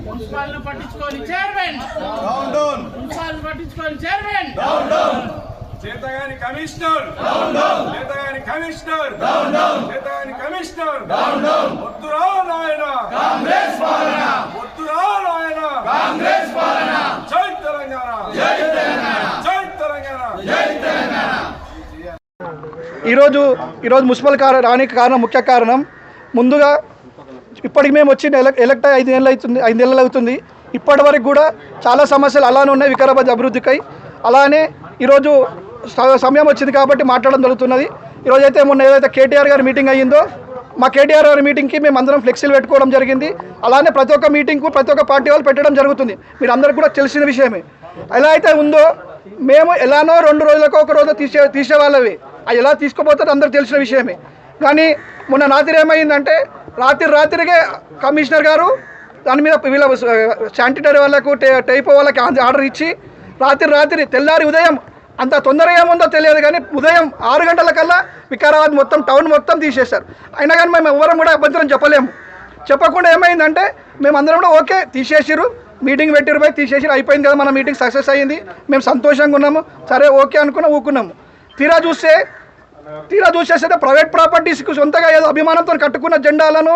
Municipality పట్టించుకోని chairman down down, municipality పట్టించుకోని chairman down down, చేతగాని కమిషనర్ డౌన్ డౌన్, చేతగాని కమిషనర్ డౌన్ డౌన్, చేతగాని కమిషనర్ డౌన్ డౌన్. వద్దురా నాయన కాంగ్రెస్ పాలన, వద్దురా నాయన కాంగ్రెస్ పాలన. జై తెలంగాణ, జై తెలంగాణ, జై తెలంగాణ, జై తెలంగాణ. ఈరోజు మున్సిపల్ రానికి కారణం, ముఖ్య కారణం ముందుగా ఇప్పటికి మేము వచ్చి ఎలక్ట్ 5 నెలలు అవుతుంది. ఇప్పటి వరకు కూడా చాలా సమస్యలు అలానే ఉన్నాయి వికారాబాద్ అభివృద్ధికై. అలానే ఈరోజు సమయం వచ్చింది కాబట్టి మాట్లాడడం జరుగుతున్నది. ఈరోజు అయితే మొన్న ఏదైతే కేటీఆర్ గారి మీటింగ్ అయ్యిందో, మా కేటీఆర్ గారి మీటింగ్కి మేము అందరం ఫ్లెక్సీలు పెట్టుకోవడం జరిగింది. అలానే ప్రతి ఒక్క మీటింగ్కు ప్రతి ఒక్క పార్టీ వాళ్ళు పెట్టడం జరుగుతుంది. మీరు అందరికీ కూడా తెలిసిన విషయమే. ఎలా అయితే ఉందో మేము ఎలానో 2 రోజులకు ఒక రోజు తీసేవాళ్ళవి, అది ఎలా తీసుకుపోతుందో అందరికి తెలిసిన విషయమే. కానీ మొన్న రాత్రి ఏమైందంటే రాత్రికే కమిషనర్ గారు దాని మీద వీళ్ళ శానిటరీ వాళ్ళకు టైపో వాళ్ళకి ఆర్డర్ ఇచ్చి రాత్రి తెల్లారి ఉదయం అంత తొందరగా ఏముందో తెలియదు కానీ ఉదయం 6 గంటలకల్లా వికారాబాద్ మొత్తం టౌన్ మొత్తం తీసేశారు. అయినా కానీ మేము ఎవరం కూడా అభ్యంతరం చెప్పలేము. చెప్పకుండా ఏమైందంటే మేము అందరం కూడా ఓకే తీసేసిరు, మీటింగ్ పెట్టిరు, పోయి తీసేసిరు, అయిపోయింది కదా, మన మీటింగ్ సక్సెస్ అయ్యింది, మేము సంతోషంగా ఉన్నాము, సరే ఓకే ఊకున్నాము. తీరా చూసేస్తే ప్రైవేట్ ప్రాపర్టీస్కి సొంతగా ఏదో అభిమానంతో కట్టుకున్న జెండాలను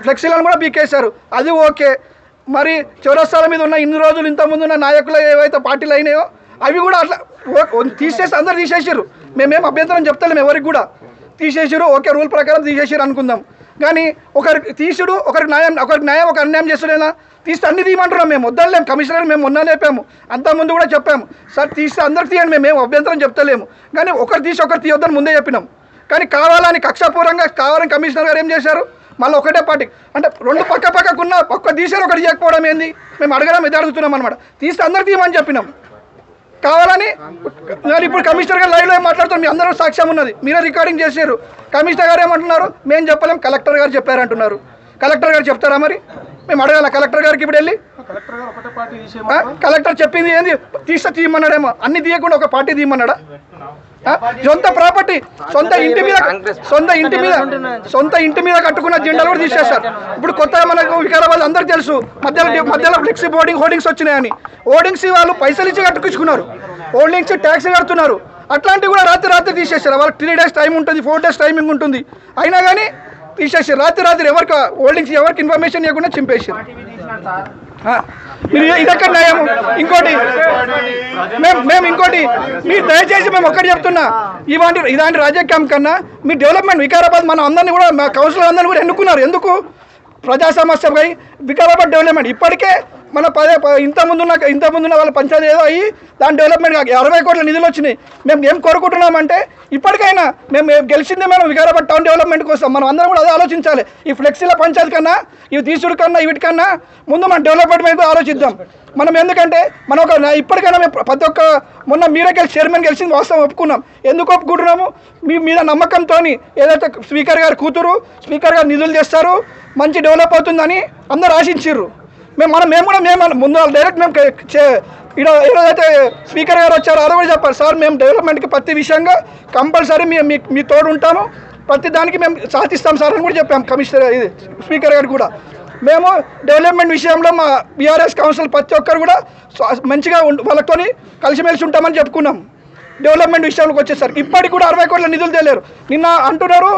ఫ్లెక్సీలను కూడా బీకేశారు. అది ఓకే. మరి చౌరస్తాల మీద ఉన్న ఇన్ని రోజులు ఇంతకుముందు ఉన్న నాయకులు ఏవైతే పార్టీలు అయినాయో అవి కూడా అట్లా తీసేసి అందరు తీసేసారు. మేమేం అభ్యంతరం చెప్తలేము, ఎవరికి కూడా తీసేసారు, ఓకే రూల్ ప్రకారం తీసేసారు అనుకుందాం. కానీ ఒకరికి తీసుడు, ఒకరికి న్యాయం ఒక అన్యాయం చేస్తున్నా తీస్తే అన్ని తీయమంటున్నాం. మేము వద్దలేము, కమిషనర్ మేము మొన్న లేపాము, అంతకుముందు కూడా చెప్పాము, సార్ తీస్తే అందరికి తీయండి, మేము అభ్యంతరం చెప్తలేము. కానీ ఒకరు తీయొద్దని ముందే చెప్పినాం. కానీ కావాలని కక్షాపూర్వంగా కావాలని కమిషనర్ గారు ఏం చేశారు, మళ్ళీ ఒకటే పార్టీ అంటే 2 పక్కకున్న ఒక్క తీసారు, ఒకటి చేయకపోవడం ఏంది, మేము అడగడం ఇది అడుగుతున్నాం అనమాట. తీస్తే అందరు తీయమని చెప్పినాం కావాలని. ఇప్పుడు కమిషనర్ గారు లైవ్లో మాట్లాడుతున్నారు, మీ అందరూ సాక్ష్యం ఉన్నది, మీరే రికార్డింగ్ చేశారు. కమిషనర్ గారు ఏమంటున్నారు, మేము చెప్పలేం, కలెక్టర్ గారు చెప్పారంటున్నారు. కలెక్టర్ గారు చెప్తారా? మరి మేము అడగాల కలెక్టర్ గారికి ఇప్పుడు వెళ్ళి. కలెక్టర్ చెప్పింది ఏంది, తీయమన్నాడేమో, అన్ని తీయకుండా ఒక పార్టీ తీయమన్నాడా? సొంత ప్రాపర్టీ, సొంత ఇంటి మీద కట్టుకున్న జెండాలు కూడా తీసేశారు. ఇప్పుడు కొత్తగా మనకు వికారాబాద్ అందరికీ తెలుసు, మధ్యలో ఫ్లెక్సీ హోర్డింగ్స్ వచ్చినాయని. హోర్డింగ్స్ వాళ్ళు పైసలు ఇచ్చి కట్టుకుంటున్నారు, హోర్డింగ్స్ ట్యాక్స్ కడుతున్నారు. అట్లాంటివి కూడా రాత్రి తీసేశారు. వాళ్ళకి 3 days టైం ఉంటుంది, 4 days టైమింగ్ ఉంటుంది. అయినా కానీ తీసేసారు. రాత్రి ఎవరికి హోల్డింగ్స్ ఎవరికి ఇన్ఫర్మేషన్ ఇవ్వకుండా చింపేసారు. మీరు ఇదక్కడ న్యాయము. ఇంకోటి మీరు దయచేసి మేము ఒక్కటి చెప్తున్నా, ఇలాంటి రాజకీయం కన్నా మీ డెవలప్మెంట్ వికారాబాద్ మన అందరినీ కూడా మా కౌన్సిలర్ అందరినీ కూడా ఎన్నుకున్నారు. ఎందుకు? ప్రజా సమస్యపై వికారాబాద్ డెవలప్మెంట్. ఇప్పటికే మన ఇంతకుముందున్న వాళ్ళ పంచాయతీ ఏదో అయ్యి దాని డెవలప్మెంట్ 60 కోట్ల నిధులు వచ్చినాయి. మేము ఏం కోరుకుంటున్నామంటే ఇప్పటికైనా మేము గెలిచిందే మనం వికారాబాద్ టౌన్ డెవలప్మెంట్ కోసం. మనం అందరం కూడా అదే ఆలోచించాలి. ఈ ఫ్లెక్సీల పంచాయతీ కన్నా, ఇవి తీసుడు కన్నా, వీటికన్నా ముందు మన డెవలప్మెంట్ ఆలోచిద్దాం. మనం ఎందుకంటే ఇప్పటికైనా మేము ప్రతి ఒక్క మొన్న మీరే చైర్మన్ గెలిచింది వాస్తవం ఒప్పుకున్నాం. ఎందుకు ఒప్పుకుంటున్నాము? మీ మీద నమ్మకంతో ఏదైతే స్పీకర్ గారు కూతురు, స్పీకర్ గారు నిధులు తెస్తారు, మంచి డెవలప్ అవుతుందని అందరూ ఆశించారు. మేము కూడా ముందు డైరెక్ట్ మేము ఏదైతే స్పీకర్ గారు వచ్చారో అది కూడా చెప్పారు, సార్ మేము డెవలప్మెంట్కి ప్రతి విషయంగా కంపల్సరీ మీ తోడు ఉంటాము, ప్రతి దానికి మేము సాధిస్తాం సార్ అని కూడా చెప్పాము. స్పీకర్ గారు కూడా మేము డెవలప్మెంట్ విషయంలో మా బీఆర్ఎస్ కౌన్సిల్ ప్రతి ఒక్కరు కూడా మంచిగా వాళ్ళతో కలిసిమెలిసి ఉంటామని చెప్పుకున్నాం. డెవలప్మెంట్ విషయంలోకి వచ్చేసరికి ఇప్పటికి కూడా 60 కోట్ల నిధులు తెలియరు. నిన్న అంటున్నారు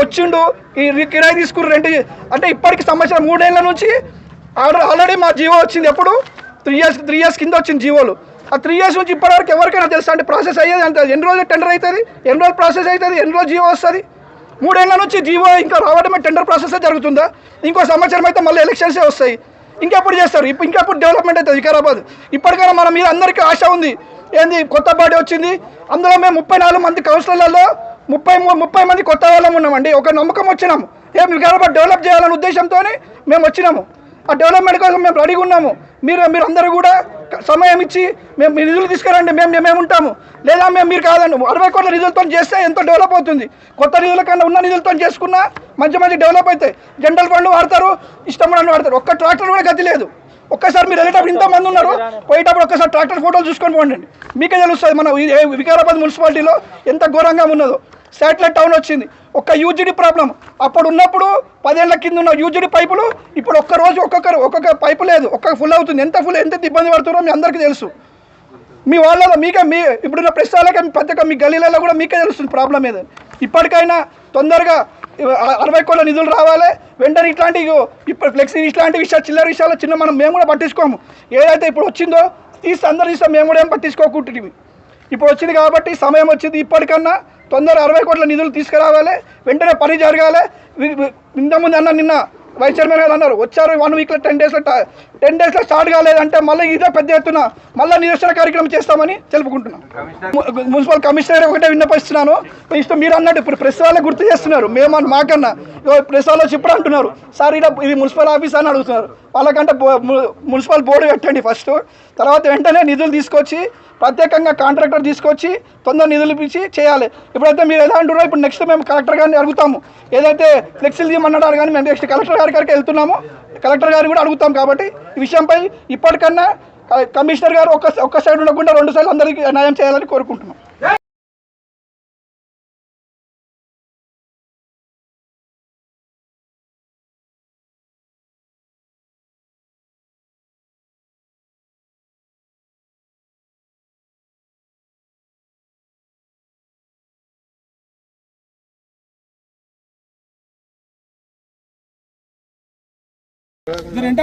వచ్చిండు ఈ కిరాయి తీసుకుని రెంట్ అంటే ఇప్పటికి సంవత్సరం 3 ఏళ్ళ నుంచి ఆల్రెడీ మా జీవో వచ్చింది. ఎప్పుడు 3 years కింద వచ్చింది జీవోలు. ఆ 3 years నుంచి ఇప్పటివరకు ఎవరికైనా తెలుసా అంటే ప్రాసెస్ అయ్యేది అంటే ఎన్ని రోజులు టెండర్ అవుతుంది, ఎన్ని రోజులు ప్రాసెస్ అవుతుంది, ఎన్ని రోజులు జీవో వస్తుంది? 3 ఏళ్ళ నుంచి జీవో ఇంకా రావడమే టెండర్ ప్రాసెస్ జరుగుతుందా? ఇంకో సంవత్సరం అయితే మళ్ళీ ఎలక్షన్సే వస్తాయి. ఇంకెప్పుడు చేస్తారు? ఇంకెప్పుడు డెవలప్మెంట్ అవుతుంది వికారాబాద్? ఇప్పటికైనా మన మీద అందరికీ ఆశ ఉంది. ఏంది కొత్త బాడీ వచ్చింది, అందులో మేము 34 మంది కౌన్సిలర్లలో 30 మంది కొత్త వాళ్ళం ఉన్నామండి. ఒక నమ్మకం వచ్చినాము, ఏం వికారాబాద్ డెవలప్ చేయాలనే ఉద్దేశంతో మేము వచ్చినాము. ఆ డెవలప్మెంట్ కోసం మేము రెడీగా ఉన్నాము. మీరు అందరూ కూడా సమయం ఇచ్చి మేము మీ నిధులు తీసుకురండి, మేము ఉంటాము. లేదా మీరు కాదండి, 60 కోట్ల నిధులతో చేస్తే ఎంతో డెవలప్ అవుతుంది. కొత్త నిధుల కన్నా ఉన్న నిధులతో చేసుకున్నా మంచి డెవలప్ అవుతాయి. జనరల్ ఫండ్ వాడతారు, ఇష్టం వాడతారు. ఒక్క ట్రాక్టర్ కూడా గతి లేదు. ఒక్కసారి మీరు వెళ్ళేటప్పుడు ఇంతమంది ఉన్నారు, పోయేటప్పుడు ఒక్కసారి ట్రాక్టర్ ఫోటోలు చూసుకొని పోండి, మీకే తెలుస్తుంది మన వికారాబాద్ మున్సిపాలిటీలో ఎంత ఘోరంగా ఉన్నదో. శాటిలైట్ టౌన్ వచ్చింది, ఒక్క యూజిడి ప్రాబ్లం. అప్పుడు ఉన్నప్పుడు 10 ఏళ్ల కింద ఉన్న యూజిడి పైపులు ఇప్పుడు ఒక్కరోజు ఒక్కొక్క పైపు లేదు, ఫుల్ అవుతుంది. ఎంత ఇబ్బంది పడుతున్నారో మీ అందరికీ తెలుసు. మీ వాళ్ళలో మీ ఇప్పుడున్న ప్రెస్ వాళ్ళకి ప్రత్యేక మీ గలీలలో కూడా మీకే తెలుస్తుంది ప్రాబ్లం ఏదని. ఇప్పటికైనా తొందరగా 60 కోట్ల నిధులు రావాలి వెంటనే. ఇప్పుడు ఫ్లెక్సీ ఇట్లాంటి విషయాలు చిల్లర విషయాలు మేము కూడా పట్టించుకోము. ఏదైతే ఇప్పుడు వచ్చిందో అందరూ తీస్తాం, మేము కూడా ఏం పట్టించుకోకుంటుంది. ఇప్పుడు వచ్చింది కాబట్టి సమయం వచ్చింది, ఇప్పటికన్నా తొందరగా 60 కోట్ల నిధులు తీసుకురావాలి, వెంటనే పని జరగాలి. ఇంతకుముందు నిన్న వైస్ చైర్మన్ గారు అన్నారు, వచ్చారు 1 వీక్లో 10 డేస్లో స్టార్ట్ కాలేదంటే మళ్ళీ ఇదే పెద్ద ఎత్తున మళ్ళీ నిరసన కార్యక్రమం చేస్తామని తెలుపుకుంటున్నాం. మున్సిపల్ కమిషనర్ ఒకటే విన్నపిస్తున్నాను, మీరు అన్నట్టు ఇప్పుడు ప్రెస్ వాళ్ళే గుర్తు చేస్తున్నారు, మేము మాకన్నా ప్రెస్ వాళ్ళు వచ్చి ఇప్పుడు అంటున్నారు సార్ ఇది మున్సిపల్ ఆఫీస్ అని అడుగుతున్నారు. వాళ్ళకంటే మున్సిపల్ బోర్డు పెట్టండి ఫస్ట్, తర్వాత వెంటనే నిధులు తీసుకొచ్చి ప్రత్యేకంగా కాంట్రాక్టర్ తీసుకొచ్చి తొందర నిధులు ఇప్పించి చేయాలి. ఇప్పుడైతే మీరు ఎలా అంటున్నారో ఇప్పుడు నెక్స్ట్ మేము కలెక్టర్ గారిని అడుగుతాము, ఏదైతే ఫ్లెక్సీలు తీయమన్నారు కానీ మేము నెక్స్ట్ కలెక్టర్ గారికి వెళ్తున్నాము, కలెక్టర్ గారిని కూడా అడుగుతాం. కాబట్టి ఈ విషయంపై ఇప్పటికన్నా కమిషనర్ గారు ఒక్క సైడ్ ఉండకుండా 2 సైడ్లు అందరికీ న్యాయం చేయాలని కోరుకుంటున్నాం.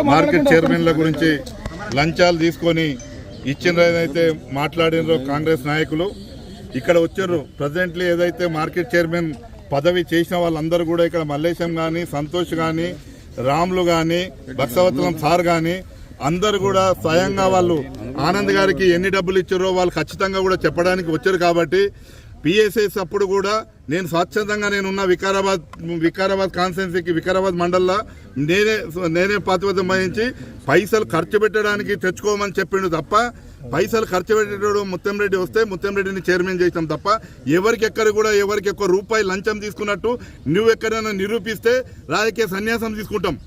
మార్కెట్ చైర్మన్ల గురించి లంచాలు తీసుకొని ఇచ్చినదైతే మాట్లాడినరో కాంగ్రెస్ నాయకులు ఇక్కడ వచ్చారు. ప్రజెంట్లీ ఏదైతే మార్కెట్ చైర్మన్ పదవి చేసిన వాళ్ళందరూ కూడా ఇక్కడ మల్లేశం కానీ, సంతోష్ కానీ, రాములు కానీ, బక్సవతలం సార్ కానీ అందరు కూడా స్వయంగా వాళ్ళు ఆనంద్ గారికి ఎన్ని డబ్బులు ఇచ్చారో వాళ్ళు ఖచ్చితంగా కూడా చెప్పడానికి వచ్చారు. కాబట్టి పిఎస్ఎస్ అప్పుడు కూడా నేను స్వచ్ఛందంగా నేనున్న వికారాబాద్ కాన్స్టిట్యున్సీకి వికారాబాద్ మండల్లో నేనే ప్రాతిపదికన వహించి పైసలు ఖర్చు పెట్టడానికి తెచ్చుకోమని చెప్పిండు తప్ప, పైసలు ఖర్చు పెట్టేటోడు ముత్తంరెడ్డి వస్తే ముత్తంరెడ్డిని చైర్మన్ చేసాం తప్ప ఎవరికి ఒక్క రూపాయి లంచం తీసుకున్నట్టు నువ్వు ఎక్కడైనా నిరూపిస్తే రాజకీయ సన్యాసం తీసుకుంటాం.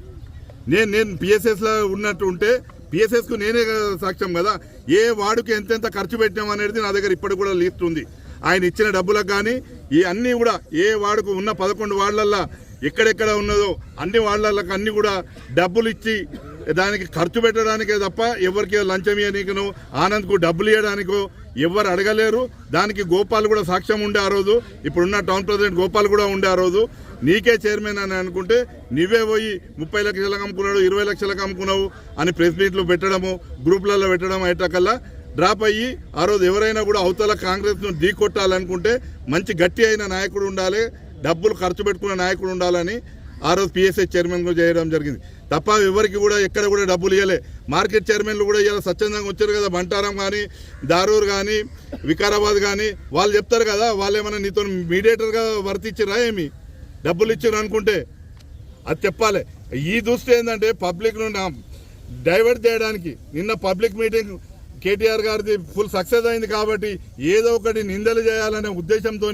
నేను పిఎస్ఎస్లో ఉన్నట్టు ఉంటే పిఎస్ఎస్కు నేనే సాక్ష్యం కదా, ఏ వార్డుకి ఎంతెంత ఖర్చు పెట్టాం అనేది నా దగ్గర ఇప్పటికి కూడా లిస్ట్ ఉంది. ఆయన ఇచ్చిన డబ్బులకు కానీ ఈ అన్నీ కూడా ఏ వార్డుకు ఉన్న 11 వార్డులల్లో ఎక్కడెక్కడ ఉన్నదో అన్ని వార్డులకు అన్ని కూడా డబ్బులు ఇచ్చి దానికి ఖర్చు పెట్టడానికే తప్ప ఎవరికి లంచం ఇవ్వడానికో ఆనంద్కు డబ్బులు ఇవ్వడానికో ఎవరు అడగలేరు. దానికి గోపాల్ కూడా సాక్ష్యం ఉండే ఆ రోజు, ఇప్పుడున్న టౌన్ ప్రెసిడెంట్ గోపాల్ కూడా ఉండే ఆ రోజు. నీకే చైర్మన్ అని అనుకుంటే నువ్వే పోయి 30 లక్షలకు అమ్ముకున్నాడు, 20 లక్షలకు అమ్ముకున్నావు అని ప్రెస్ మీట్లు పెట్టడము, గ్రూపులలో పెట్టడం అయ్యేటకల్లా డ్రాప్ అయ్యి ఆ రోజు ఎవరైనా కూడా అవతల కాంగ్రెస్ను ఢీ కొట్టాలనుకుంటే మంచి గట్టి అయిన నాయకుడు ఉండాలి, డబ్బులు ఖర్చు పెట్టుకున్న నాయకుడు ఉండాలని ఆ రోజు పిఎస్ఐ చైర్మన్ చేయడం జరిగింది తప్ప ఎవరికి కూడా ఎక్కడ కూడా డబ్బులు ఇవ్వలే. మార్కెట్ చైర్మన్లు కూడా ఇలా స్వచ్ఛందంగా వచ్చారు కదా, బంటారం కానీ, దారూర్ కానీ, వికారాబాద్ కానీ, వాళ్ళు చెప్తారు కదా వాళ్ళు ఏమైనా నీతో మీడియేటర్గా వర్తించిరా ఏమి డబ్బులు ఇచ్చారు అనుకుంటే అది చెప్పాలి. ఈ దృష్టి ఏంటంటే పబ్లిక్ను డైవర్ట్ చేయడానికి నిన్న పబ్లిక్ మీటింగ్ కేటీఆర్ గారిది ఫుల్ సక్సెస్ అయింది కాబట్టి ఏదో ఒకటి నిందలు చేయాలనే ఉద్దేశంతో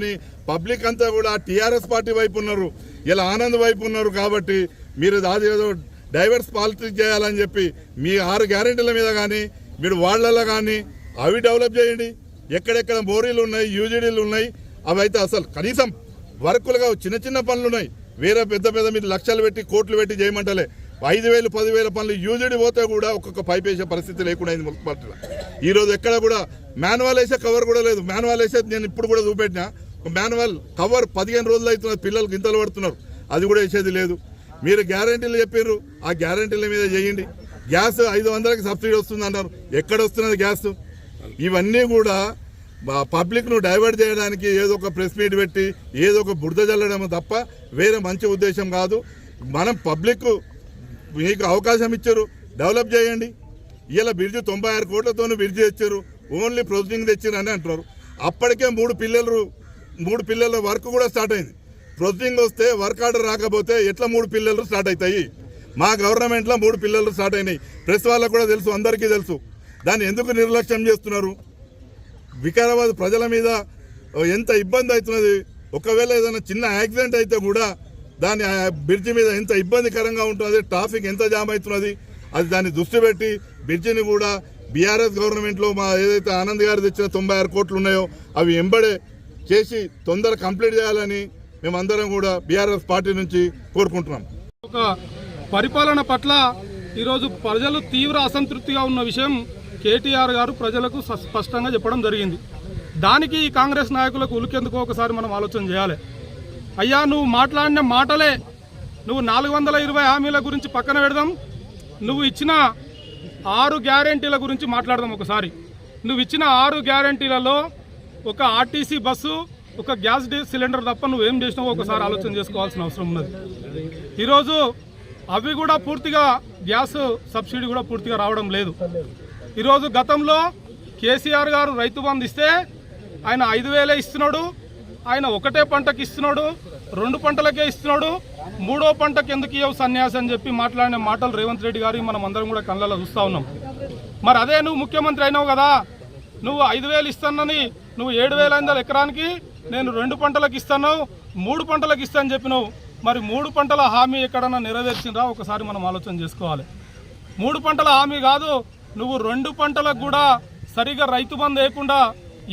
పబ్లిక్ అంతా కూడా టీఆర్ఎస్ పార్టీ వైపు ఉన్నారు, ఇలా ఆనంద్ వైపు ఉన్నారు. కాబట్టి మీరు అదేదో డైవర్స్ పాలిటిక్స్ చేయాలని చెప్పి మీ 6 గ్యారెంటీల మీద కానీ మీరు వాళ్లలో కానీ అవి డెవలప్ చేయండి. ఎక్కడెక్కడ మోరీలు ఉన్నాయి, యూజీడీలు ఉన్నాయి, అవి అయితే అసలు కనీసం వర్కులుగా చిన్న పనులు ఉన్నాయి. వేరే పెద్ద మీరు లక్షలు పెట్టి కోట్లు పెట్టి చేయమంటలే. 5,000 10,000 పనులు యూజీడీ పోతే కూడా ఒక్కొక్క పైప్ వేసే పరిస్థితి లేకుండా అయింది మున్సిపాలిటీలో. ఈరోజు ఎక్కడ కూడా మాన్యువల్ వేసే కవర్ కూడా లేదు. మాన్యువల్ వేసే నేను ఇప్పుడు కూడా చూపెట్టినా, మాన్యువల్ కవర్ 15 రోజులు అవుతున్నారు, పిల్లలు గింతలు పడుతున్నారు, అది కూడా వేసేది లేదు. మీరు గ్యారంటీలు చెప్పారు, ఆ గ్యారంటీల మీద చేయండి. గ్యాస్ 500కి సబ్సిడీ వస్తుంది అన్నారు, ఎక్కడ వస్తున్నది గ్యాస్? ఇవన్నీ కూడా పబ్లిక్ను డైవర్ట్ చేయడానికి ఏదో ఒక ప్రెస్ మీట్ పెట్టి ఏదో ఒక బురద జల్లడం తప్ప వేరే మంచి ఉద్దేశం కాదు. మనం పబ్లిక్ మీకు అవకాశం ఇచ్చారు, డెవలప్ చేయండి. ఇలా బ్రిడ్జ్ 96 కోట్లతో బ్రిడ్జ్ తెచ్చారు, ఓన్లీ ప్రొసీడింగ్ తెచ్చారు అని అంటున్నారు. అప్పటికే 3 పిల్లల వర్క్ కూడా స్టార్ట్ అయింది. ప్రొసీడింగ్ వస్తే వర్క్ ఆర్డర్ రాకపోతే ఎట్లా 3 పిల్లలు స్టార్ట్ అవుతాయి? మా గవర్నమెంట్లో 3 పిల్లలు స్టార్ట్ అయినాయి. ప్రెస్ వాళ్ళకు కూడా తెలుసు, అందరికీ తెలుసు. దాన్ని ఎందుకు నిర్లక్ష్యం చేస్తున్నారు? వికారాబాద్ ప్రజల మీద ఎంత ఇబ్బంది అవుతున్నది. ఒకవేళ ఏదైనా చిన్న యాక్సిడెంట్ అయితే కూడా దాని బ్రిడ్జ్ మీద ఎంత ఇబ్బందికరంగా ఉంటున్నది, ట్రాఫిక్ ఎంత జామ్ అవుతున్నది. అది దాన్ని దృష్టి పెట్టి బ్రిడ్జిని కూడా బీఆర్ఎస్ గవర్నమెంట్లో మా ఏదైతే ఆనంద్ గారు తెచ్చిన 96 కోట్లు ఉన్నాయో అవి ఎంబడే చేసి తొందర కంప్లీట్ చేయాలని మేమందరం కూడా బీఆర్ఎస్ పార్టీ నుంచి కోరుకుంటున్నాం. ఒక పరిపాలన పట్ల ఈరోజు ప్రజలు తీవ్ర అసంతృప్తిగా ఉన్న విషయం కేటీఆర్ గారు ప్రజలకు స్పష్టంగా చెప్పడం జరిగింది. దానికి ఈ కాంగ్రెస్ నాయకులకు ఉలికెందుకు ఒకసారి మనం ఆలోచన చేయాలి. అయ్యా, నువ్వు మాట్లాడిన మాటలే, నువ్వు 420 హామీల గురించి పక్కన పెడదాం, నువ్వు ఇచ్చిన 6 గ్యారెంటీల గురించి మాట్లాడదాం ఒకసారి. నువ్వు ఇచ్చిన 6 గ్యారెంటీలలో ఒక ఆర్టీసీ బస్సు, ఒక గ్యాస్ సిలిండర్ తప్ప నువ్వేం చేసినావో ఒకసారి ఆలోచన చేసుకోవాల్సిన అవసరం ఉన్నది. ఈరోజు అవి కూడా పూర్తిగా గ్యాస్ సబ్సిడీ కూడా పూర్తిగా రావడం లేదు. ఈరోజు గతంలో కేసీఆర్ గారు రైతు బంధు ఇస్తే ఆయన 5,000 ఇస్తున్నాడు, ఆయన ఒకటే పంటకి ఇస్తున్నాడు, 2 పంటలకే ఇస్తున్నాడు, 3వ పంటకి ఎందుకు ఇవ్వవు సన్యాసి అని చెప్పి మాట్లాడిన మాటలు రేవంత్ రెడ్డి గారి మనం అందరం కూడా కళ్ళలో చూస్తూ ఉన్నాం. మరి అదే నువ్వు ముఖ్యమంత్రి అయినావు కదా, నువ్వు 5,000 ఇస్తానని నువ్వు 7,500 ఎకరానికి నేను 2 పంటలకు ఇస్తాను, 3 పంటలకు ఇస్తానని చెప్పినావు. మరి 3 పంటల హామీ ఎక్కడన్నా నెరవేర్చిందా ఒకసారి మనం ఆలోచన చేసుకోవాలి. 3 పంటల హామీ కాదు, నువ్వు 2 పంటలకు కూడా సరిగా రైతు బంధు వేయకుండా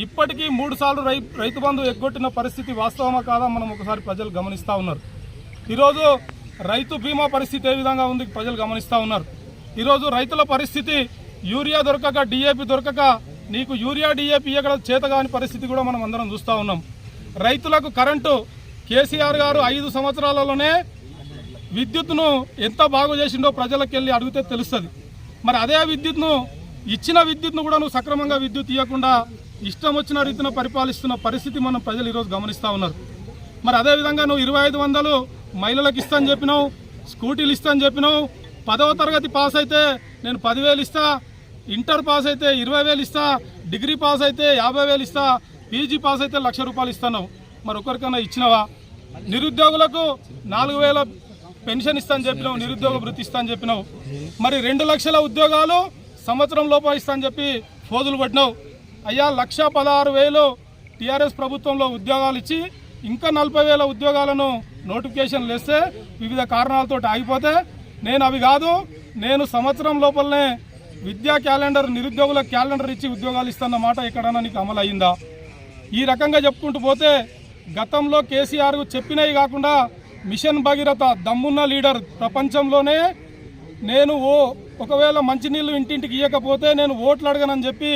ఇప్పటికీ 3 సార్లు రైతు బంధు ఎగ్గొట్టిన పరిస్థితి వాస్తవమా కాదా మనం ఒకసారి ప్రజలు గమనిస్తూ ఉన్నారు. ఈరోజు రైతు బీమా పరిస్థితి ఏ విధంగా ఉంది ప్రజలు గమనిస్తూ ఉన్నారు. ఈరోజు రైతుల పరిస్థితి యూరియా దొరకక, డిఏపి దొరకక, నీకు యూరియా డిఏపి ఇవ్వగల చేతగాని పరిస్థితి కూడా మనం అందరం చూస్తూ ఉన్నాం. రైతులకు కరెంటు కేసీఆర్ గారు 5 సంవత్సరాలలోనే విద్యుత్ను ఎంత బాగు చేసిండో ప్రజలకు వెళ్ళి అడిగితే తెలుస్తుంది. మరి అదే విద్యుత్ను ఇచ్చిన విద్యుత్ను కూడా నువ్వు సక్రమంగా విద్యుత్ ఇవ్వకుండా ఇష్టం వచ్చిన రీతిలో పరిపాలిస్తున్న పరిస్థితి మనం ప్రజలు ఈరోజు గమనిస్తూ ఉన్నారు. మరి అదేవిధంగా నువ్వు 2,500 మహిళలకు ఇస్తా అని చెప్పినావు, స్కూటీలు ఇస్తా అని చెప్పినావు, 10వ తరగతి పాస్ అయితే నేను 10,000 ఇస్తా, ఇంటర్ పాస్ అయితే 20,000 ఇస్తా, డిగ్రీ పాస్ అయితే 50,000 ఇస్తా, పీజీ పాస్ అయితే ₹1,00,000 ఇస్తాను. మరి ఒకరికన్నా ఇచ్చినావా? నిరుద్యోగులకు 4,000 పెన్షన్ ఇస్తా అని చెప్పినావు, నిరుద్యోగ వృత్తి ఇస్తా అని చెప్పినావు. మరి 2 లక్షల ఉద్యోగాలు సంవత్సరం లోపల ఇస్తా అని చెప్పి ఫోజులు పట్టినావు. అయ్యా, 1,16,000 టీఆర్ఎస్ ప్రభుత్వంలో ఉద్యోగాలు ఇచ్చి ఇంకా 40,000 ఉద్యోగాలను నోటిఫికేషన్లు వేస్తే వివిధ కారణాలతో ఆగిపోతే నేను అవి కాదు, నేను సంవత్సరం లోపలనే విద్యా క్యాలెండర్, నిరుద్యోగుల క్యాలెండర్ ఇచ్చి ఉద్యోగాలు ఇస్తున్న మాట ఎక్కడన్నా నీకు అమలు అయిందా? ఈ రకంగా చెప్పుకుంటూ పోతే గతంలో కేసీఆర్ చెప్పినవి కాకుండా మిషన్ భగీరథ దమ్మున్న లీడర్ ప్రపంచంలోనే నేను ఒకవేళ మంచినీళ్ళు ఇంటింటికి ఇవ్వకపోతే నేను ఓట్లు అడగనని చెప్పి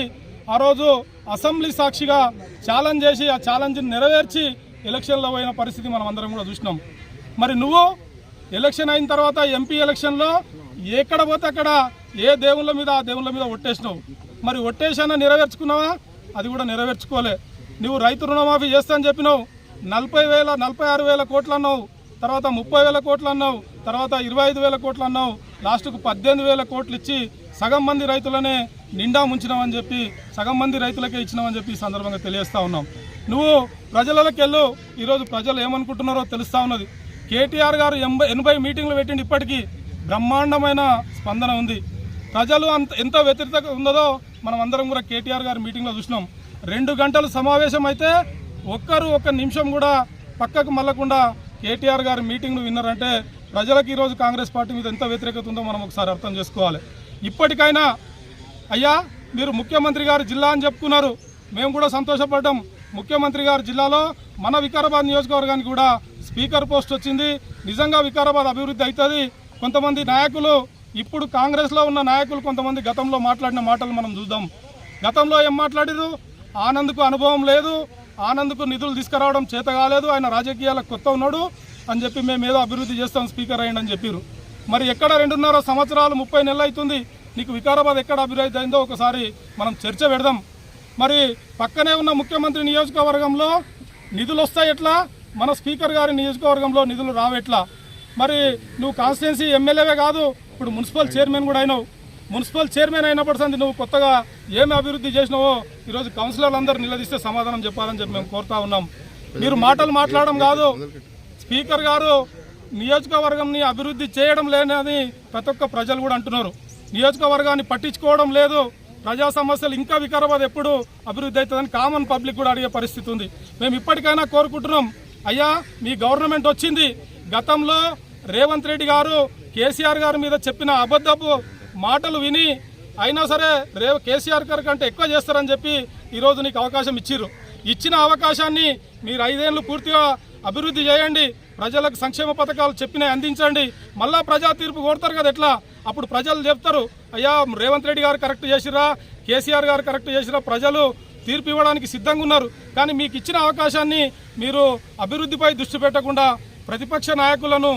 ఆ రోజు అసెంబ్లీ సాక్షిగా ఛాలెంజ్ చేసి ఆ ఛాలెంజ్ని నెరవేర్చి ఎలక్షన్లో పోయిన పరిస్థితి మనం అందరం కూడా చూసినాం. మరి నువ్వు ఎలక్షన్ అయిన తర్వాత ఎంపీ ఎలక్షన్లో ఎక్కడ పోతే అక్కడ ఏ దేవుళ్ళ మీద ఆ దేవుళ్ళ మీద ఒట్టేసినావు. మరి ఒట్టేసాన నెరవేర్చుకున్నావా? అది కూడా నెరవేర్చుకోలే. నువ్వు రైతు రుణమాఫీ చేస్తా అని చెప్పినావు, 46,000 కోట్లు అన్నావు, తర్వాత 30,000 కోట్లు అన్నావు, తర్వాత 25,000 కోట్లు అన్నావు, లాస్ట్కు 18,000 కోట్లు ఇచ్చి సగం మంది రైతులనే నిండా ముంచినామని చెప్పి, సగం మంది రైతులకే ఇచ్చినామని చెప్పి ఈ సందర్భంగా తెలియజేస్తా ఉన్నాం. నువ్వు ప్రజలకి వెళ్ళు, ఈరోజు ప్రజలు ఏమనుకుంటున్నారో తెలుస్తూ ఉన్నది. కేటీఆర్ గారు 80 మీటింగ్లు పెట్టిండి, ఇప్పటికీ బ్రహ్మాండమైన స్పందన ఉంది. ప్రజలు ఎంత వ్యతిరేకత ఉన్నదో మనం అందరం కూడా కేటీఆర్ గారి మీటింగ్లో చూసినాం. 2 గంటలు సమావేశం అయితే ఒక్క నిమిషం కూడా పక్కకు మళ్ళకుండా కేటీఆర్ గారి మీటింగ్ను విన్నారంటే ప్రజలకు ఈరోజు కాంగ్రెస్ పార్టీ మీద ఎంత వ్యతిరేకత ఉందో మనం ఒకసారి అర్థం చేసుకోవాలి. ఇప్పటికైనా అయ్యా, మీరు ముఖ్యమంత్రి గారు జిల్లా అని చెప్పుకున్నారు, మేము కూడా సంతోషపడ్డాం. ముఖ్యమంత్రి గారు జిల్లాలో మన వికారాబాద్ నియోజకవర్గానికి కూడా స్పీకర్ పోస్ట్ వచ్చింది. నిజంగా వికారాబాద్ అభివృద్ధి అవుతుంది. కొంతమంది నాయకులు, ఇప్పుడు కాంగ్రెస్లో ఉన్న నాయకులు కొంతమంది గతంలో మాట్లాడిన మాటలు మనం చూద్దాం. గతంలో ఏం మాట్లాడారు? ఆనంద్కు అనుభవం లేదు, ఆనంద్కు నిధులు తీసుకురావడం చేత కాలేదు, ఆయన రాజకీయాలకు కొత్త ఉన్నాడు అని చెప్పి మేము ఏదో అభివృద్ధి చేస్తాం స్పీకర్ అయ్యండి అని చెప్పారు. మరి ఎక్కడ 2.5 సంవత్సరాలు 30 నెలలు అవుతుంది, నీకు వికారాబాద్ ఎక్కడ అభివృద్ధి అయిందో ఒకసారి మనం చర్చ పెడదాం. మరి పక్కనే ఉన్న ముఖ్యమంత్రి నియోజకవర్గంలో నిధులు వస్తాయి ఎట్లా? మన స్పీకర్ గారి నియోజకవర్గంలో నిధులు రావెట్లా? మరి నువ్వు కాన్స్టిట్యున్సీ ఎమ్మెల్యేవే కాదు, ఇప్పుడు మున్సిపల్ చైర్మన్ కూడా అయినావు. మున్సిపల్ చైర్మన్ అయినప్పటి సంది నువ్వు కొత్తగా ఏమి అభివృద్ధి చేసినావో ఈరోజు కౌన్సిలర్లు అందరూ నిలదీస్తే సమాధానం చెప్పాలని చెప్పి మేము కోరుతా ఉన్నాం. మీరు మాటలు మాట్లాడడం కాదు, స్పీకర్ గారు నియోజకవర్గంని అభివృద్ధి చేయడం లేదని ప్రతి ఒక్క ప్రజలు కూడా అంటున్నారు. నియోజకవర్గాన్ని పట్టించుకోవడం లేదు, ప్రజా సమస్యలు ఇంకా వికారాబాద్ ఎప్పుడు అభివృద్ధి అవుతుందని కామన్ పబ్లిక్ కూడా అడిగే పరిస్థితి ఉంది. మేము ఇప్పటికైనా కోరుకుంటున్నాం, అయ్యా మీ గవర్నమెంట్ వచ్చింది, గతంలో రేవంత్ రెడ్డి గారు కేసీఆర్ గారి మీద చెప్పిన అబద్ధపు మాటలు విని అయినా సరే కేసీఆర్ గారి కంటే ఎక్కువ చేస్తారని చెప్పి ఈరోజు నీకు అవకాశం ఇచ్చిర్రు. ఇచ్చిన అవకాశాన్ని మీరు 5 ఏళ్ళు పూర్తిగా అభివృద్ధి చేయండి, ప్రజలకు సంక్షేమ పథకాలు చెప్పినవి అందించండి. మళ్ళా ప్రజా తీర్పు కోరుతారు కదా ఎట్లా, అప్పుడు ప్రజలు చెప్తారు అయ్యా రేవంత్ రెడ్డి గారు కరెక్ట్ చేసిరా, కేసీఆర్ గారు కరెక్ట్ చేసిరా, ప్రజలు తీర్పు ఇవ్వడానికి సిద్ధంగా ఉన్నారు. కానీ మీకు ఇచ్చిన అవకాశాన్ని మీరు అభివృద్ధిపై దృష్టి పెట్టకుండా ప్రతిపక్ష నాయకులను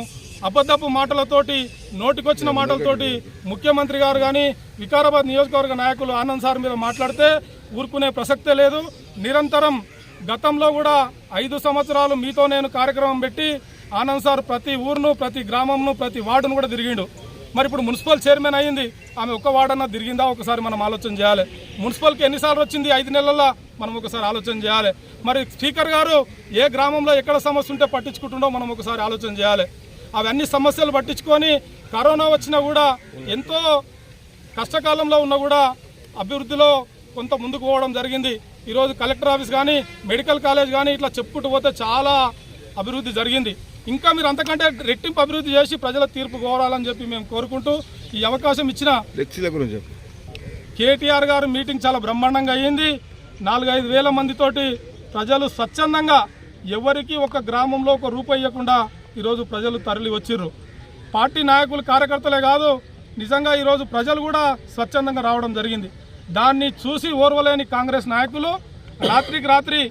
అబద్ధపు మాటలతోటి నోటికొచ్చిన మాటలతోటి ముఖ్యమంత్రి గారు కానీ వికారాబాద్ నియోజకవర్గ నాయకులు ఆనంద్ సార్ మీద మాట్లాడితే ఊరుకునే ప్రసక్తే లేదు. నిరంతరం గతంలో కూడా 5 సంవత్సరాలు మీతో నేను కార్యక్రమం పెట్టి ఆనంద్ సార్ ప్రతి ఊరును, ప్రతి గ్రామంను, ప్రతి వార్డును కూడా తిరిగిండు. మరి ఇప్పుడు మున్సిపల్ చైర్మన్ అయ్యింది, ఆమె ఒక్క వార్డన్నా తిరిగిందా ఒకసారి మనం ఆలోచన చేయాలి. మున్సిపల్కి ఎన్నిసార్లు వచ్చింది 5 నెలల్లో మనం ఒకసారి ఆలోచన చేయాలి. మరి స్పీకర్ గారు ఏ గ్రామంలో ఎక్కడ సమస్య ఉంటే పట్టించుకుంటుండో మనం ఒకసారి ఆలోచన చేయాలి. అవన్నీ సమస్యలు పట్టించుకొని కరోనా వచ్చినా కూడా ఎంతో కష్టకాలంలో ఉన్నా కూడా అభివృద్ధిలో కొంత ముందుకు పోవడం జరిగింది. ఈరోజు కలెక్టర్ ఆఫీస్ కానీ మెడికల్ కాలేజ్ కానీ ఇట్లా చెప్పుకుంటూ పోతే చాలా అభివృద్ధి జరిగింది. ఇంకా మీరు అంతకంటే రెట్టింపు అభివృద్ధి చేసి ప్రజల తీర్పు కోరాలని చెప్పి మేము కోరుకుంటూ ఈ అవకాశం ఇచ్చిన కేటీఆర్ గారు మీటింగ్ చాలా బ్రహ్మాండంగా అయ్యింది. 4-5 వేల మందితోటి ప్రజలు స్వచ్ఛందంగా ఎవరికి ఒక గ్రామంలో ఒక రూపాయి ఇవ్వకుండా ఈరోజు ప్రజలు తరలి వచ్చిర్రు. పార్టీ నాయకులు కార్యకర్తలే కాదు, నిజంగా ఈరోజు ప్రజలు కూడా స్వచ్ఛందంగా రావడం జరిగింది. దాన్ని చూసి ఓర్వలేని కాంగ్రెస్ నాయకులు రాత్రికి రాత్రి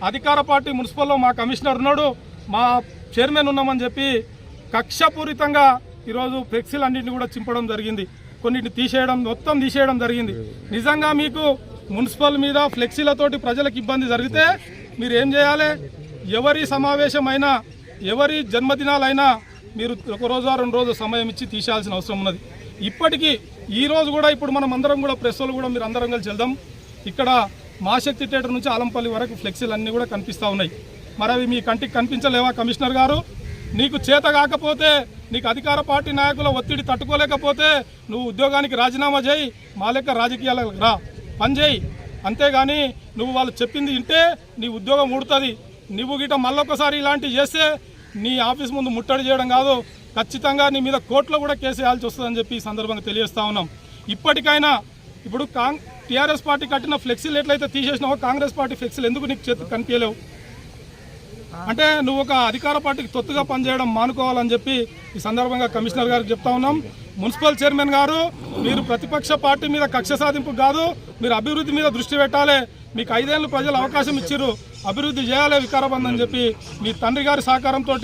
అధికార పార్టీ మున్సిపల్లో మా కమిషనర్ ఉన్నాడు, మా చైర్మన్ ఉన్నామని చెప్పి కక్షపూరితంగా ఈరోజు ఫ్లెక్సీలు అన్నింటినీ కూడా చింపడం జరిగింది. కొన్నింటిని తీసేయడం, మొత్తం తీసేయడం జరిగింది. నిజంగా మీకు మున్సిపల్ మీద ఫ్లెక్సీలతోటి ప్రజలకు ఇబ్బంది జరిగితే మీరు ఏం చేయాలి? ఎవరి సమావేశమైనా, ఎవరి జన్మదినాలైనా మీరు 1 రోజు 2 రోజులు సమయం ఇచ్చి తీసేయాల్సిన అవసరం ఉన్నది. ఇప్పటికీ ఈ రోజు కూడా ఇప్పుడు మనం అందరం కూడా ప్రెస్ వాళ్ళు కూడా మీరు అందరం కలిసి వెళ్దాం. ఇక్కడ మాశక్తి థియేటర్ నుంచి ఆలంపల్లి వరకు ఫ్లెక్సీలు అన్నీ కూడా కనిపిస్తూ ఉన్నాయి. మరి అవి మీ కంటికి కనిపించలేవా కమిషనర్ గారు? నీకు చేత కాకపోతే, నీకు అధికార పార్టీ నాయకుల ఒత్తిడి తట్టుకోలేకపోతే నువ్వు ఉద్యోగానికి రాజీనామా చేయి, మా లెక్క రాజకీయాలకు రా, పని చేయి. అంతేగాని నువ్వు వాళ్ళు చెప్పింది వింటే నీ ఉద్యోగం ఊడుతుంది. నువ్వు గిట మళ్ళొకసారి ఇలాంటివి చేస్తే నీ ఆఫీస్ ముందు ముట్టడి చేయడం కాదు, ఖచ్చితంగా నీ మీద కోర్టులో కూడా కేసు వేయాల్సి వస్తుందని చెప్పి ఈ సందర్భంగా తెలియజేస్తా ఉన్నాం. ఇప్పటికైనా ఇప్పుడు టీఆర్ఎస్ పార్టీ కట్టిన ఫ్లెక్సీలు ఎట్లయితే తీసేసినావో కాంగ్రెస్ పార్టీ ఫ్లెక్సీలు ఎందుకు నీకు చేతికి కనిపించలేవు? అంటే నువ్వు ఒక అధికార పార్టీకి తొత్తుగా పనిచేయడం మానుకోవాలని చెప్పి ఈ సందర్భంగా కమిషనర్ గారికి చెప్తా ఉన్నాం. మున్సిపల్ చైర్మన్ గారు, మీరు ప్రతిపక్ష పార్టీ మీద కక్ష సాధింపు కాదు, మీరు అభివృద్ధి మీద దృష్టి పెట్టాలి. మీకు 5 ఏళ్ళు ప్రజలు అవకాశం ఇచ్చిర్రు, అభివృద్ధి చేయాలి వికారాబాద్ అని చెప్పి మీ తండ్రి గారి సహకారంతో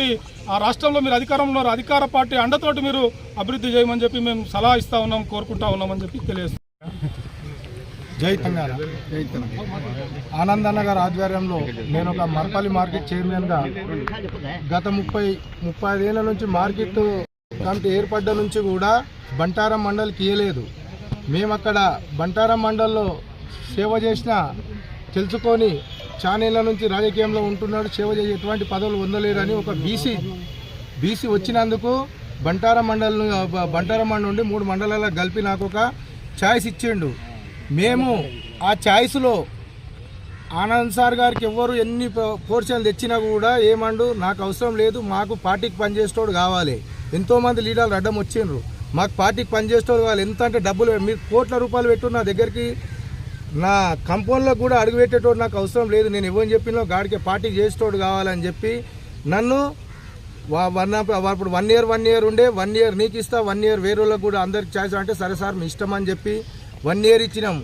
ఆ రాష్ట్రంలో మీరు అధికారంలో అధికార పార్టీ అండతోటి మీరు అభివృద్ధి చేయమని చెప్పి మేము సలహా ఇస్తా ఉన్నాం, కోరుకుంటా ఉన్నామని చెప్పి తెలియజేస్తాం. జై తెలంగాణ. ఆనంద్ అన్న గారి ఆధ్వర్యంలో నేను ఒక మర్పల్లి మార్కెట్ చైర్మన్గా గత 35 ఏళ్ళ నుంచి మార్కెట్ కమిటీ ఏర్పడ్డ నుంచి కూడా బంటారం మండలికి ఇయ్యలేదు. మేము అక్కడ బంటారం మండల్లో సేవ చేసిన తెలుసుకొని చానేళ్ల నుంచి రాజకీయంలో ఉంటున్నాడు, సేవ చేసి ఎటువంటి పదవులు పొందలేరని ఒక బీసీ వచ్చినందుకు బంటారం మండలం నుండి 3 మండలాలకు కలిపి నాకు ఒక ఛాయిస్ ఇచ్చిండు. మేము ఆ ఛాయిస్లో ఆనంద్ సార్ గారికి ఎవ్వరు ఎన్ని పోర్షన్లు తెచ్చినా కూడా ఏమండు, నాకు అవసరం లేదు, మాకు పార్టీకి పనిచేసేటోడు కావాలి. ఎంతోమంది లీడర్లు అడ్డం వచ్చిండ్రు, మాకు పార్టీకి పనిచేసేటోడు కావాలి. ఎంత అంటే డబ్బులు మీరు కోట్ల రూపాయలు పెట్టు నా దగ్గరికి, నా కంపౌండ్లో కూడా అడుగు పెట్టేటోడు నాకు అవసరం లేదు, నేను ఇవ్వని చెప్పినా గాడికి పార్టీకి చేసేటోడు కావాలని చెప్పి నన్ను ఇప్పుడు 1 ఇయర్ ఉండే 1 ఇయర్ నీకు ఇస్తా, 1 ఇయర్ వేరే వాళ్ళకి కూడా అందరికి ఛాయిస్ అంటే సరే సార్ మీ ఇష్టం అని చెప్పి 1 ఇయర్ ఇచ్చినాం.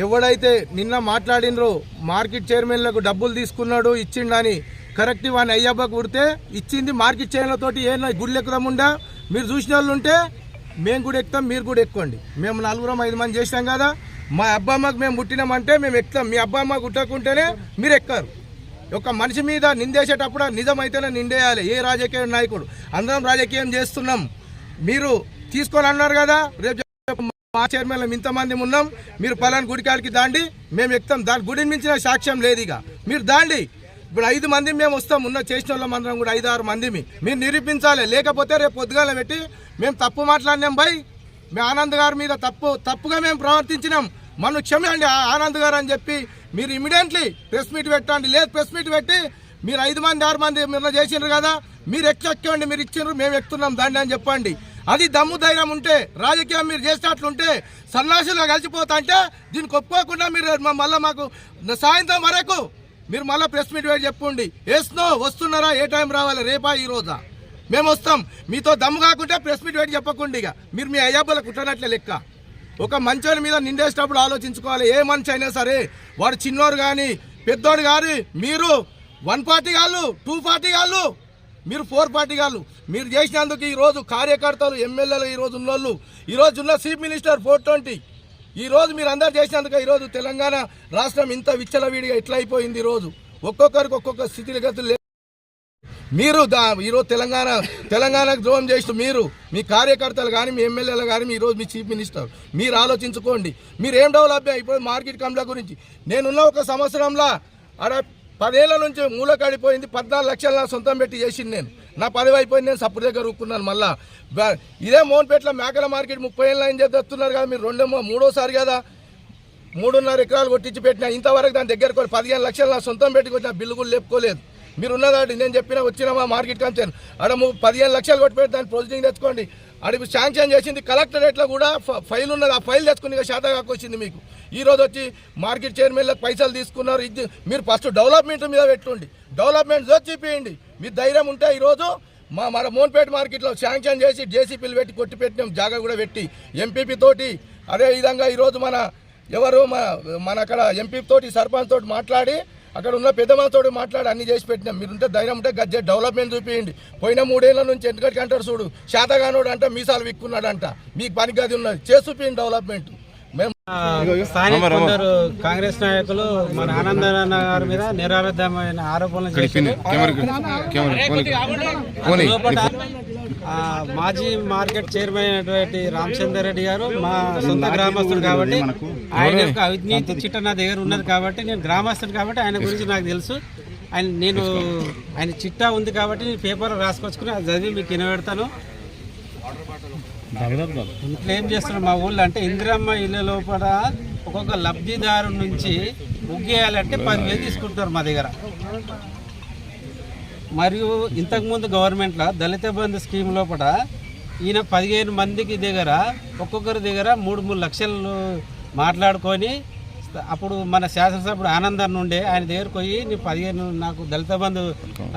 ఎవడైతే నిన్న మాట్లాడినరో మార్కెట్ చైర్మన్లకు డబ్బులు తీసుకున్నాడు ఇచ్చిండని కరెక్ట్ వాని అయ్యబ్బకు కుడితే ఇచ్చింది మార్కెట్ చైర్మన్లతోటి ఏమైనా గుళ్ళు ఎక్కుదాముండా మీరు చూసిన వాళ్ళు ఉంటే మేము కూడా ఎక్కుతాం, మీరు కూడా ఎక్కువండి. మేము 4-5 మంది చేసినాం కదా, మా అబ్బమ్మకు మేము పుట్టినామంటే మేము ఎక్కుతాం, మీ అబ్బమ్మ కుట్టకుంటేనే మీరు ఎక్కారు. ఒక మనిషి మీద నిందేసేటప్పుడు నిజమైతేనే నిందేయాలి. ఏ రాజకీయ నాయకుడు, అందరం రాజకీయం చేస్తున్నాం, మీరు తీసుకొని అన్నారు కదా, రేపు మా చైర్మన్లో ఇంతమంది ఉన్నాం, మీరు పలానా గుడికాడికి దాండి మేము ఎక్కుతాం, దాని గుడిని మించిన సాక్ష్యం లేదు, ఇక మీరు దాండి. ఇప్పుడు 5 మంది మేము వస్తాం, ఉన్న చేసిన వాళ్ళం అందరం కూడా 5-6 మంది మీరు నిరూపించాలి. లేకపోతే రేపు పొద్దుగాల పెట్టి మేము తప్పు మాట్లాడినాం బై, మేము ఆనంద్ గారి మీద తప్పుగా మేము ప్రవర్తించినాం, మనం క్షమించండి ఆనంద్ గారు అని చెప్పి మీరు ఇమీడియట్లీ ప్రెస్ మీట్ పెట్టండి. లేదు ప్రెస్ మీట్ పెట్టి మీరు 5 మంది 6 మంది మీరు చేసినారు కదా, మీరు ఎక్కండి, మీరు ఇచ్చినారు మేము ఎక్కుతున్నాం దాన్ని అని చెప్పండి. అది దమ్ము ధైర్యం ఉంటే రాజకీయం మీరు చేసినట్లుంటే సన్నాసులుగా కలిసిపోతా అంటే దీనికి ఒప్పుకోకుండా మీరు మళ్ళీ మాకు సాయంత్రం వరకు మీరు మళ్ళీ ప్రెస్ మీట్ పెట్టి చెప్పండి. నో వస్తున్నారా, ఏ టైం రావాలి, రేపా ఈ రోజా? మేము వస్తాం. మీతో దమ్ము కాకుంటే ప్రెస్ మీట్ పెట్టి చెప్పకుండా ఇక మీరు మీ అయ్యబ్బులకు కుట్టనట్లే లెక్క. ఒక మంచోని మీద నిండేసేటప్పుడు ఆలోచించుకోవాలి. ఏ మనిషి అయినా సరే, వాడు చిన్నోడు కానీ పెద్దోడు కానీ, మీరు 1 పార్టీ కాళ్ళు, 2 పార్టీ కాళ్ళు, మీరు 4 పార్టీ కాళ్ళు. మీరు చేసినందుకు ఈరోజు కార్యకర్తలు, ఎమ్మెల్యేలు, ఈరోజు ఉన్నోళ్ళు, ఈరోజు ఉన్న చీఫ్ మినిస్టర్ 420, ఈరోజు మీరు అందరు చేసినందుకు ఈరోజు తెలంగాణ రాష్ట్రం ఇంత విచ్చలవిడిగా ఎట్లా అయిపోయింది. ఈరోజు ఒక్కొక్కరికి ఒక్కొక్క స్థితిగతులు మీరు ఈరోజు తెలంగాణకు ద్రోహం చేస్తూ మీరు, మీ కార్యకర్తలు కానీ, మీ ఎమ్మెల్యేలు కానీ, ఈరోజు మీ చీఫ్ మినిస్టర్, మీరు ఆలోచించుకోండి. మీరు ఏం డెవలప్ ఇప్పుడు మార్కెట్ కమిటీల గురించి. నేనున్న ఒక సంవత్సరంలో 10 ఏళ్ల నుంచి మూలకడిపోయింది. 14 లక్షలు నా సొంతం పెట్టి చేసింది. నేను నా పదవి అయిపోయింది. నేను సప్పుడు దగ్గర ఊరుకున్నాను. మళ్ళా ఇదే మోహన్పేటలో మేకల మార్కెట్ 30 ఏళ్ళ ఏం చేస్తున్నారు కదా మీరు. 3వ కదా 3.5 ఎకరాలు కొట్టించి పెట్టినా. ఇంతవరకు దాని దగ్గరకు 15 లక్షలు నా సొంతం పెట్టుకొచ్చిన బిల్లు కూడా లేపుకోలేదు. మీరు ఉన్నదాటి నేను చెప్పిన వచ్చిన మార్కెట్ కంటే ఆడ 15 లక్షలు కొట్టిపెట్టి దాన్ని ప్రొసీడింగ్ తెచ్చుకోండి. అడిగి శాంక్షన్ చేసింది కలెక్టరేట్లో కూడా ఫైల్ ఉన్నది. ఆ ఫైల్ తెచ్చుకుని శాతగాకు వచ్చింది మీకు. ఈరోజు వచ్చి మార్కెట్ చైర్మన్లకు పైసలు తీసుకున్నారు. ఇది మీరు ఫస్ట్ డెవలప్మెంట్ మీద పెట్టుండి, డెవలప్మెంట్ చూపియండి. మీ ధైర్యం ఉంటే ఈరోజు మన మోహన్పేట మార్కెట్లో శాంక్షన్ చేసి జేసీపీలు పెట్టి కొట్టి పెట్టినాం. జాగా కూడా పెట్టి ఎంపీపీ తోటి, అదే విధంగా ఈరోజు మన అక్కడ ఎంపీ తోటి, సర్పంచ్ తోటి మాట్లాడి, అక్కడ ఉన్న పెద్ద మనతోటి మాట్లాడి అన్ని చేసి పెట్టినాం. మీరుంటే ధైర్యం ఉంటే గజ్జె డెవలప్మెంట్ చూపించండి. పోయిన 3 ఏళ్ల నుంచి ఎందుకంటే అంటారు చూడు, శాతగానోడు అంట, మీసాలు విక్కున్నాడంట, మీకు పనికి గది ఉన్నది, చేసి చూపించండి డెవలప్మెంట్. కొందరు కాంగ్రెస్ నాయకులు మన ఆనందన్న గారి మీద నిరాధారమైన ఆరోపణలు చేసి మాజీ మార్కెట్ చైర్మన్ అయినటువంటి రామచంద్ర రెడ్డి గారు మా సొంత గ్రామస్తుడు కాబట్టి, ఆయన యొక్క అవినీతి చిట్ట నా దగ్గర ఉన్నది కాబట్టి, నేను గ్రామస్తుడు కాబట్టి ఆయన గురించి నాకు తెలుసు. ఆయన చిట్టా ఉంది కాబట్టి నేను పేపర్ రాసుకొచ్చుకుని అది చదివి మీకు వినబెడతాను. ఇంట్లో ఏం చేస్తున్నారు మా ఊళ్ళో అంటే, ఇందిరమ్మ ఇళ్ళ లోపల ఒక్కొక్క లబ్ధిదారు నుంచి ముగ్గేయాలంటే 10,000 తీసుకుంటున్నారు మా దగ్గర. మరియు ఇంతకుముందు గవర్నమెంట్లో దళిత బంధు స్కీమ్ లోపల ఈయన 15 మందికి దగ్గర ఒక్కొక్కరి దగ్గర 3 లక్షలు మాట్లాడుకొని, అప్పుడు మన శాసనసభ్యుడు ఆనందన్న ఉండే, ఆయన దగ్గరకు పోయి నీ 15 నాకు దళిత బంధు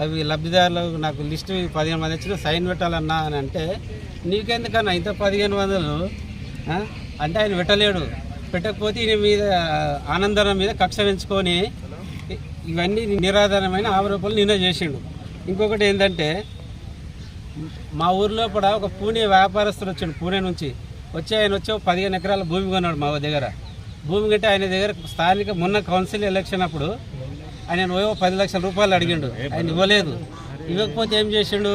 అవి లబ్ధిదారులు నాకు లిస్టు 15 మంది వచ్చిన సైన్ పెట్టాలన్నా అని అంటే, నీకెందుకన్నా ఇంత 1500 అంటే ఆయన పెట్టలేడు. పెట్టకపోతే ఈయన మీద ఆనందన మీద కక్ష పెంచుకొని ఇవన్నీ నిరాధారమైన ఆరోపణలు నిన్న చేసిండు. ఇంకొకటి ఏంటంటే, మా ఊరిలో కూడా ఒక పూణే వ్యాపారస్తుడు వచ్చాడు. పూణే నుంచి ఆయన వచ్చి 15 ఎకరాల భూమి కొన్నాడు మా దగ్గర. భూమి కంటే ఆయన దగ్గర స్థానిక మొన్న కౌన్సిల్ ఎలక్షన్ అప్పుడు ఆయన 10 లక్షల రూపాయలు అడిగిండు. ఆయన ఇవ్వలేదు. ఇవ్వకపోతే ఏం చేసిండు,